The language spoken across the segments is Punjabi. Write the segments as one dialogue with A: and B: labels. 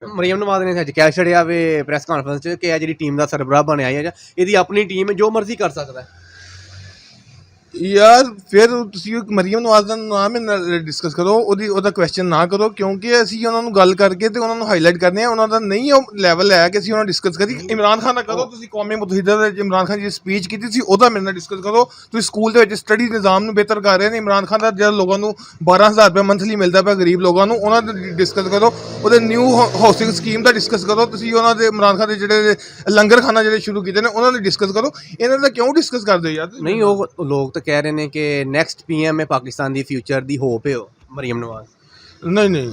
A: ਮਰੀਮ ਨਵਾਜ਼ ਨੇ ਅੱਜ ਕਹਿ ਛੜਿਆ ਵੇ ਪ੍ਰੈਸ ਕਾਨਫਰੰਸ 'ਚ ਕਿ ਇਹ ਜਿਹੜੀ ਟੀਮ ਦਾ ਸਰਬਰਾਹ ਬਣਿਆ ਹੈ ਜਾਂ ਇਹਦੀ ਆਪਣੀ ਟੀਮ ਜੋ ਮਰਜ਼ੀ ਕਰ ਸਕਦਾ ਹੈ।
B: ਯਾਰ ਫਿਰ ਤੁਸੀਂ ਮਰੀਮ ਨਵਾਜ਼ ਦਾ ਨਾਮ ਡਿਸਕਸ ਕਰੋ, ਉਹਦਾ ਕੁਐਸਚਨ ਨਾ ਕਰੋ, ਕਿਉਂਕਿ ਅਸੀਂ ਉਹਨਾਂ ਨੂੰ ਗੱਲ ਕਰਕੇ ਤੇ ਉਹਨਾਂ ਨੂੰ ਹਾਈਲਾਈਟ ਕਰਨੇ ਆ। ਉਹਨਾਂ ਦਾ ਨਹੀਂ ਉਹ ਲੈਵਲ ਹੈ ਕਿ ਅਸੀਂ ਉਹਨਾਂ ਡਿਸਕਸ ਕਰੀ। ਇਮਰਾਨ ਖਾਨ ਦਾ ਕਰੋ, ਤੁਸੀਂ ਕੌਮੀ ਮੁਤਹਿਦਾ ਦੇ ਇਮਰਾਨ ਖਾਨ ਜੀ ਸਪੀਚ ਕੀਤੀ ਸੀ ਉਹਦਾ ਮੇਰੇ ਨਾਲ ਡਿਸਕਸ ਕਰੋ। ਤੁਸੀਂ ਸਕੂਲ ਦੇ ਵਿੱਚ ਸਟੱਡੀ ਨਿਜ਼ਾਮ ਨੂੰ ਬਿਹਤਰ ਕਰ ਰਹੇ ਨੇ। ਇਮਰਾਨ ਖਾਨ ਦਾ ਜਿਹੜਾ ਲੋਕਾਂ ਨੂੰ 12,000 ਰੁਪਏ ਮੰਥਲੀ ਮਿਲਦਾ ਪਿਆ ਗਰੀਬ ਲੋਕਾਂ ਨੂੰ, ਉਹਨਾਂ ਦਾ ਡਿਸਕਸ ਕਰੋ। ਉਹਦੇ ਨਿਊ ਹਾਊਸਿੰਗ ਸਕੀਮ ਦਾ ਡਿਸਕਸ ਕਰੋ। ਤੁਸੀਂ ਉਹਨਾਂ ਦੇ ਇਮਰਾਨ ਖਾਨ ਦੇ ਜਿਹੜੇ ਲੰਗਰ ਖਾਨਾ ਜਿਹੜੇ ਸ਼ੁਰੂ ਕੀਤੇ ਨੇ ਉਹਨਾਂ ਦਾ ਡਿਸਕਸ ਕਰੋ। ਇਹਨਾਂ ਦਾ ਕਿਉਂ ਡਿਸਕਸ ਕਰਦੇ ਹੋ ਯਾਰ?
A: ਨਹੀਂ, ਉਹ ਲੋਕ ਤਾਂ ਕਹਿ ਰਹੇ ਨੇ ਕਿ ਨੈਕਸਟ ਪੀਐਮ ਹੈ ਪਾਕਿਸਤਾਨ ਦੀ, ਫਿਊਚਰ ਦੀ ਹੋਪ ਹੈ ਉਹ ਮਰੀਮ ਨਵਾਜ਼।
B: ਨਹੀਂ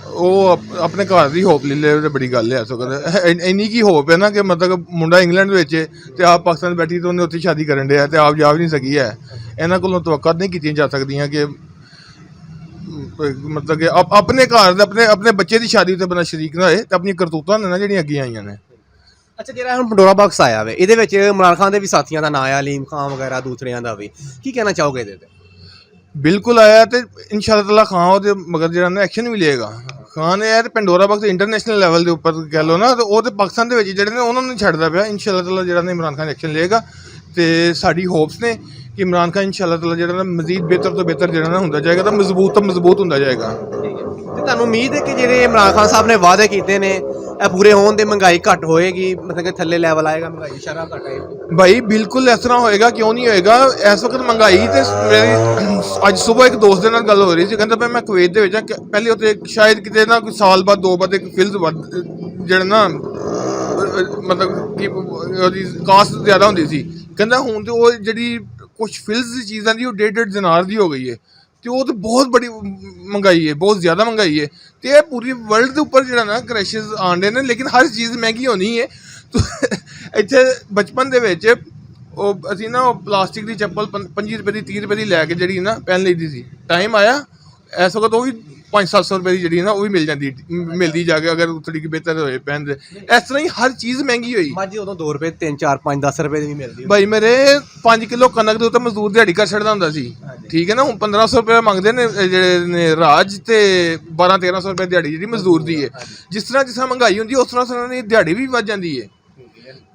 B: ਉਹ ਆਪਣੇ ਘਰ ਦੀ ਹੋਪ ਲੈ ਲੈ, ਬੜੀ ਗੱਲ ਹੈ। ਸੋ ਇੰਨੀ ਕੀ ਹੋਪ ਹੈ ਨਾ ਕਿ ਮਤਲਬ ਮੁੰਡਾ ਇੰਗਲੈਂਡ ਵਿੱਚ ਤੇ ਆਪ ਪਾਕਿਸਤਾਨ ਬੈਠੀ ਤੇ ਉਹਨੇ ਉੱਥੇ ਸ਼ਾਦੀ ਕਰਨ ਡਿਆ ਤੇ ਆਪ ਜਾ ਵੀ ਨਹੀਂ ਸਕੀ ਹੈ। ਇਹਨਾਂ ਕੋਲੋਂ ਤਵੱਕਾ ਨਹੀਂ ਕੀਤੀਆਂ ਜਾ ਸਕਦੀਆਂ ਕਿ ਮਤਲਬ ਕਿ ਆਪਣੇ ਘਰ ਦੇ ਆਪਣੇ ਬੱਚੇ ਦੀ ਸ਼ਾਦੀ ਤੇ ਬੰਦਾ ਸ਼ਰੀਕ ਨਾ ਹੋਏ ਤੇ ਆਪਣੀਆਂ ਕਰਤੂਤਾਂ ਨੇ ਨਾ ਜਿਹੜੀਆਂ ਅੱਗੇ ਆਈਆਂ ਨੇ।
A: ਅੱਛਾ, ਜਿਹੜਾ ਹੁਣ ਪੰਡੋਰਾ ਬਾਕਸ ਆਇਆ ਵੇ ਇਹਦੇ ਵਿੱਚ ਇਮਰਾਨ ਖਾਨ ਦੇ ਵੀ ਸਾਥੀਆਂ ਦਾ ਨਾਂ ਆ, ਅਲੀਮ ਖਾਨ ਵਗੈਰਾ ਦੂਸਰਿਆਂ ਦਾ ਵੀ, ਕੀ ਕਹਿਣਾ ਚਾਹੋਗੇ ਇਹਦੇ ਤੇ?
B: ਬਿਲਕੁਲ ਆਇਆ ਤੇ ਇਨਸ਼ਾਅੱਲਾ ਤਾਲਾ ਖਾਨ ਉਹਦੇ ਮਗਰ ਜਿਹੜਾ ਨਾ ਐਕਸ਼ਨ ਵੀ ਲਏਗਾ। ਖਾਨ ਨੇ ਯਾਰ ਪੰਡੋਰਾ ਬਾਕਸ ਇੰਟਰਨੈਸ਼ਨਲ ਲੈਵਲ ਦੇ ਉੱਪਰ ਕਹਿ ਲਓ ਨਾ, ਤੇ ਉਹ ਤੇ ਪਾਕਿਸਤਾਨ ਦੇ ਵਿੱਚ ਜਿਹੜੇ ਨੇ ਉਹਨਾਂ ਨੂੰ ਛੱਡਦਾ ਪਿਆ। ਇਨਸ਼ਾਅੱਲਾ ਤਾਲਾ ਜਿਹੜਾ ਨਾ ਇਮਰਾਨ ਖਾਨ ਐਕਸ਼ਨ ਲਏਗਾ ਤੇ ਸਾਡੀ ਹੋਪਸ ਨੇ ਕਿ ਇਮਰਾਨ ਖਾਨ ਇਨਸ਼ਾਅੱਲਾ ਤਾਲਾ ਜਿਹੜਾ ਨਾ ਮਜ਼ੀਦ ਬਿਹਤਰ ਤੋਂ ਬਿਹਤਰ ਜਿਹੜਾ ਨਾ ਹੁੰਦਾ ਜਾਏਗਾ, ਤਾਂ ਮਜ਼ਬੂਤ ਹੁੰਦਾ ਜਾਏਗਾ।
A: ਤੇ ਤੁਹਾਨੂੰ ਉਮੀਦ ਹੈ ਕਿ ਜਿਹੜੇ ਇਮਰਾਨ ਖਾਨ ਸਾਹਿਬ ਨੇ ਵਾਅਦੇ ਕੀਤੇ ਨੇ ਇਹ ਪੂਰੇ ਹੋਣ ਦੇ, ਮਹਿੰਗਾਈ ਘੱਟ ਹੋਏਗੀ, ਮਤਲਬ ਕਿ ਥੱਲੇ ਲੈਵਲ ਆਏਗਾ, ਮਹਿੰਗਾਈ ਸ਼ਰ੍ਹਾਂ ਘੱਟ ਆਏਗੀ?
B: ਭਾਈ ਬਿਲਕੁਲ ਇਸ ਤਰ੍ਹਾਂ ਹੋਏਗਾ, ਕਿਉਂ ਨਹੀਂ ਹੋਏਗਾ। ਇਸ ਵਕਤ ਮਹਿੰਗਾਈ ਤੇ ਮੇਰੀ ਅੱਜ ਸਵੇਰ ਇੱਕ ਦੋਸਤ ਦੇ ਨਾਲ ਗੱਲ ਹੋ ਰਹੀ ਸੀ, ਕਹਿੰਦਾ ਮੈਂ ਕੁਵੈਤ ਦੇ ਵਿੱਚ ਪਹਿਲੇ ਉੱਥੇ ਸ਼ਾਇਦ ਕਿਤੇ ਨਾ ਕੋਈ ਸਾਲ ਬਾਅਦ 2 ਬਾਅਦ ਇੱਕ ਫਿਲਸ ਜਿਹੜਾ ਨਾ ਮਤਲਬ ਕਿ ਉਹਦੀ ਕਾਸਟ ਜ਼ਿਆਦਾ ਹੁੰਦੀ ਸੀ। ਕਹਿੰਦਾ ਹੁਣ ਤੇ ਉਹ ਜਿਹੜੀ ਕੁਛ ਫਿਲਸ ਦੀ ਚੀਜ਼ਾਂ ਦੀ ਉਹ 1.5 ਦਿਨਾਰ ਦੀ ਹੋ ਗਈ ਹੈ ਤੇ ਉਹ ਤਾਂ ਬਹੁਤ ਬੜੀ ਮਹਿੰਗਾਈ ਹੈ, ਬਹੁਤ ਜ਼ਿਆਦਾ ਮਹਿੰਗਾਈ ਹੈ। ਤੇ ਇਹ ਪੂਰੀ ਵਰਲਡ ਦੇ ਉੱਪਰ ਜਿਹੜਾ ਨਾ ਕ੍ਰੈਸ਼ਿਸ ਆਉਂਦੇ ਨੇ, ਲੇਕਿਨ ਹਰ ਚੀਜ਼ ਮਹਿੰਗੀ ਹੋਣੀ ਹੈ। ਇੱਥੇ ਬਚਪਨ ਦੇ ਵਿੱਚ ਉਹ ਅਸੀਂ ਨਾ ਉਹ ਪਲਾਸਟਿਕ ਦੀ ਚੱਪਲ 25 ਰੁਪਏ ਦੀ 30 ਰੁਪਏ ਦੀ ਲੈ ਕੇ ਜਿਹੜੀ ਨਾ ਪਹਿਨ ਲਈਦੀ ਸੀ। ਟਾਈਮ ਆਇਆ ਇਸ ਵਕਤ ਉਹ ਵੀ 500-700 ਰੁਪਏ ਦੀ ਜਿਹੜੀ ਨਾ ਉਹ ਵੀ ਮਿਲਦੀ ਜਾ ਕੇ, ਅਗਰ ਥੋੜੀ ਕਿ ਬਿਹਤਰ ਹੋਏ ਪਹਿਨਦੇ। ਇਸ ਤਰ੍ਹਾਂ ਹੀ ਹਰ ਚੀਜ਼ ਮਹਿੰਗੀ ਹੋਈ।
A: ਮਾਝੀ ਉਦੋਂ 2 ਰੁਪਏ 3 4 5 10 ਰੁਪਏ ਦੀ ਵੀ ਮਿਲਦੀ
B: ਭਾਈ ਮੇਰੇ 5 ਕਿਲੋ ਕਣਕ ਦੇ ਉੱਤੇ ਮਜ਼ਦੂਰ ਦਿਹਾੜੀ ਕਰ ਛੱਡਦਾ ਹੁੰਦਾ ਸੀ, ਠੀਕ ਹੈ ਨਾ। ਹੁਣ 1500 ਰੁਪਏ ਮੰਗਦੇ ਨੇ ਜਿਹੜੇ ਨੇ ਰਾਜ, ਤੇ 1200-1300 ਰੁਪਏ ਦਿਹਾੜੀ ਜਿਹੜੀ ਮਜ਼ਦੂਰ ਦੀ ਹੈ। ਜਿਸ ਤਰ੍ਹਾਂ ਮਹਿੰਗਾਈ ਹੁੰਦੀ ਉਸ ਤਰ੍ਹਾਂ ਦੀ ਦਿਹਾੜੀ ਵੀ ਵੱਧ ਜਾਂਦੀ ਹੈ।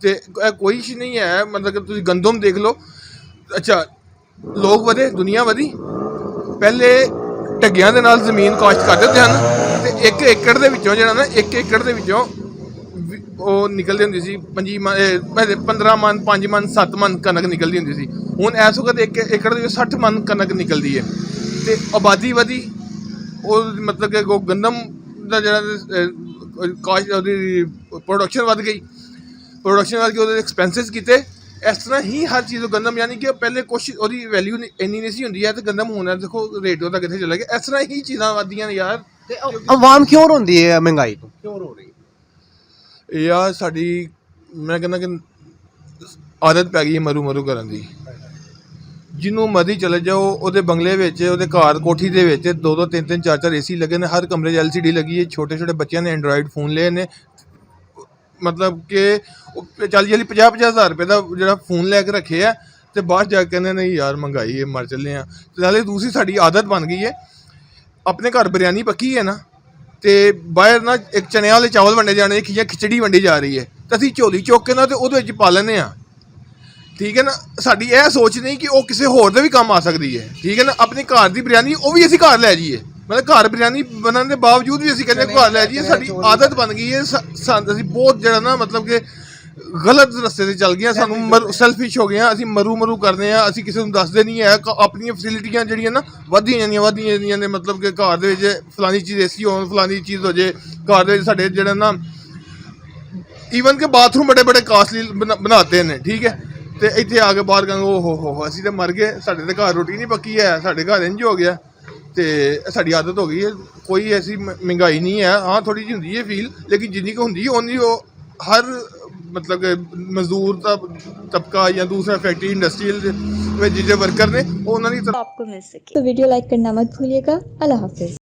B: ਤੇ ਕੋਈ ਇਸ਼ੂ ਨਹੀਂ ਹੈ, ਮਤਲਬ ਕਿ ਤੁਸੀਂ ਗੰਦਮ ਦੇਖ ਲਓ। ਅੱਛਾ, ਲੋਕ ਵਧੇ, ਦੁਨੀਆ ਵਧੀ। ਪਹਿਲੇ ਢੱਗਿਆਂ ਦੇ ਨਾਲ ਜ਼ਮੀਨ ਕਾਸ਼ਤ ਕਰਦੇ ਹੁੰਦੇ ਹਨ ਤੇ 1 ਏਕੜ ਦੇ ਵਿੱਚੋਂ ਜਿਹੜਾ ਨਾ 1 ਏਕੜ ਦੇ ਵਿੱਚੋਂ ਉਹ ਨਿਕਲਦੀ ਹੁੰਦੀ ਸੀ 15 ਮਣ 5 ਮਣ 7 ਮਣ ਕਣਕ ਨਿਕਲਦੀ ਹੁੰਦੀ ਸੀ। ਹੁਣ ਇਸ ਵਕਤ 1 ਏਕੜ ਦੇ ਵਿੱਚ 60 ਮਣ ਕਣਕ ਨਿਕਲਦੀ ਹੈ। ਤੇ ਆਬਾਦੀ ਵਧੀ, ਉਹ ਮਤਲਬ ਕਿ ਉਹ ਗੰਦਮ ਦਾ ਜਿਹੜਾ ਕਾਸ਼ਤ ਉਹਦੀ ਪ੍ਰੋਡਕਸ਼ਨ ਵੱਧ ਗਈ ਉਹਦੇ ਐਕਸਪੈਂਸਿਸ ਕੀਤੇ। ਇਸ ਤਰ੍ਹਾਂ ਹੀ ਹਰ ਚੀਜ਼ ਗੰਦਮ, ਯਾਨੀ ਕਿ ਪਹਿਲੇ ਕੁਛ ਉਹਦੀ ਵੈਲਿਊ ਇੰਨੀ ਨਹੀਂ ਸੀ ਹੁੰਦੀ ਹੈ ਤੇ ਗੰਦਮ ਹੁਣ ਦੇਖੋ ਰੇਟ ਉਹਦਾ ਕਿੱਥੇ ਚਲਾ ਗਿਆ। ਇਸ ਤਰ੍ਹਾਂ ਹੀ ਚੀਜ਼ਾਂ ਵੱਧਦੀਆਂ ਨੇ ਯਾਰ।
A: ਤੇ ਆਵਾਮ ਕਿਉਂ ਰੋਂਦੀ ਹੈ ਮਹਿੰਗਾਈ ਤੋਂ, ਕਿਉਂ ਰੋ ਰਹੀ?
B: ਯਾਰ ਸਾਡੀ ਮੈਂ ਕਹਿੰਦਾ ਕਿ ਆਦਤ ਪੈ ਗਈ ਹੈ ਮਰੂ ਕਰਨ ਦੀ। ਜਿਹਨੂੰ ਮਰਜ਼ੀ ਚਲੇ ਜਾਓ, ਉਹਦੇ ਬੰਗਲੇ ਵਿੱਚ, ਉਹਦੇ ਘਰ ਕੋਠੀ ਦੇ ਵਿੱਚ 2-2 3-3 4-4 ਏਸੀ ਲੱਗੇ ਨੇ, ਹਰ ਕਮਰੇ 'ਚ LCD ਲੱਗੀ ਹੈ। ਛੋਟੇ ਬੱਚਿਆਂ ਨੇ ਐਂਡਰਾਇਡ ਫੋਨ ਲਏ ਨੇ, ਮਤਲਬ ਕਿ 40-50 ਹਜ਼ਾਰ ਰੁਪਏ ਦਾ ਜਿਹੜਾ ਫੋਨ ਲੈ ਕੇ ਰੱਖੇ ਆ ਤੇ ਬਾਹਰ ਜਾ ਕੇ ਕਹਿੰਦੇ ਨਹੀਂ ਯਾਰ ਮਹਿੰਗਾਈ ਹੈ, ਮਰ ਚੱਲੇ ਆ। ਤੇ ਨਾਲੇ ਦੂਸਰੀ ਸਾਡੀ ਆਦਤ ਬਣ ਗਈ ਹੈ, ਆਪਣੇ ਘਰ ਬਿਰਿਆਨੀ ਪੱਕੀ ਹੈ ਨਾ ਤੇ ਬਾਹਰ ਨਾ ਇੱਕ ਚਨਿਆਂ ਵਾਲੇ ਚਾਵਲ ਵੰਡੇ ਜਾਣੇ, ਖਿਚੜੀ ਵੰਡੀ ਜਾ ਰਹੀ ਹੈ ਤੇ ਅਸੀਂ ਝੋਲੀ ਚੁੱਕ ਕੇ ਨਾ ਤੇ ਉਹਦੇ ਵਿੱਚ ਪਾ ਲੈਂਦੇ ਹਾਂ, ਠੀਕ ਹੈ ਨਾ। ਸਾਡੀ ਇਹ ਸੋਚ ਨਹੀਂ ਕਿ ਉਹ ਕਿਸੇ ਹੋਰ ਦੇ ਵੀ ਕੰਮ ਆ ਸਕਦੀ ਹੈ, ਠੀਕ ਹੈ ਨਾ। ਆਪਣੇ ਘਰ ਦੀ ਬਿਰਿਆਨੀ ਉਹ ਵੀ ਅਸੀਂ ਘਰ ਲੈ ਜਾਈਏ, ਮਤਲਬ ਘਰ ਬਿਰਿਆਨੀ ਬਣਨ ਦੇ ਬਾਵਜੂਦ ਵੀ ਅਸੀਂ ਕਹਿੰਦੇ ਘਰ ਲੈ ਜਾਈਏ। ਸਾਡੀ ਆਦਤ ਬਣ ਗਈ ਹੈ। ਅਸੀਂ ਬਹੁਤ ਜਿਹੜਾ ਨਾ ਮਤਲਬ ਕਿ ਗਲਤ ਰਸਤੇ 'ਤੇ ਚੱਲ ਗਏ। ਸਾਨੂੰ ਸੈਲਫਿਸ਼ ਹੋ ਗਏ ਹਾਂ, ਅਸੀਂ ਮਰੂ ਕਰਦੇ ਹਾਂ। ਅਸੀਂ ਕਿਸੇ ਨੂੰ ਦੱਸਦੇ ਨਹੀਂ ਹੈ ਆਪਣੀਆਂ ਫੈਸਿਲਿਟੀਆਂ ਜਿਹੜੀਆਂ ਨਾ ਵੱਧਦੀਆਂ ਜਾਂਦੀਆਂ ਨੇ, ਮਤਲਬ ਕਿ ਘਰ ਦੇ ਵਿੱਚ ਫਲਾਨੀ ਚੀਜ਼ ਏਸੀ ਹੋਣ, ਫਲਾਨੀ ਚੀਜ਼ ਹੋ ਜੇ। ਘਰ ਦੇ ਵਿੱਚ ਸਾਡੇ ਜਿਹੜਾ ਨਾ ਈਵਨ ਕਿ ਬਾਥਰੂਮ ਬੜੇ ਕਾਸਟਲੀ ਬਣਾਤੇ ਨੇ, ਠੀਕ ਹੈ। ਤੇ ਇੱਥੇ ਆ ਕੇ ਬਾਹਰ ਕਹਿੰਦੇ ਓ ਅਸੀਂ ਤਾਂ ਮਰ ਗਏ, ਸਾਡੇ ਤਾਂ ਘਰ ਰੋਟੀ ਨਹੀਂ ਪੱਕੀ ਹੈ, ਸਾਡੇ ਘਰ ਇੰਝ ਹੋ ਗਿਆ। ਤੇ ਸਾਡੀ ਆਦਤ ਹੋ ਗਈ ਹੈ। ਕੋਈ ਐਸੀ ਮਹਿੰਗਾਈ ਨਹੀਂ ਹੈ, ਹਾਂ ਥੋੜ੍ਹੀ ਜਿਹੀ ਹੁੰਦੀ ਹੈ ਫੀਲ, ਲੇਕਿਨ ਜਿੰਨੀ ਕੁ ਹੁੰਦੀ ਹੈ ਉਨੀ ਉਹ ਹਰ मतलब मजदूर का तबका या दूसरा फैक्ट्री इंडस्ट्रियल में जो वर्कर ने वो उन्होंने
C: आपको मिल सके। तो वीडियो लाइक करना मत भूलिएगा। अल्लाह हाफिज़।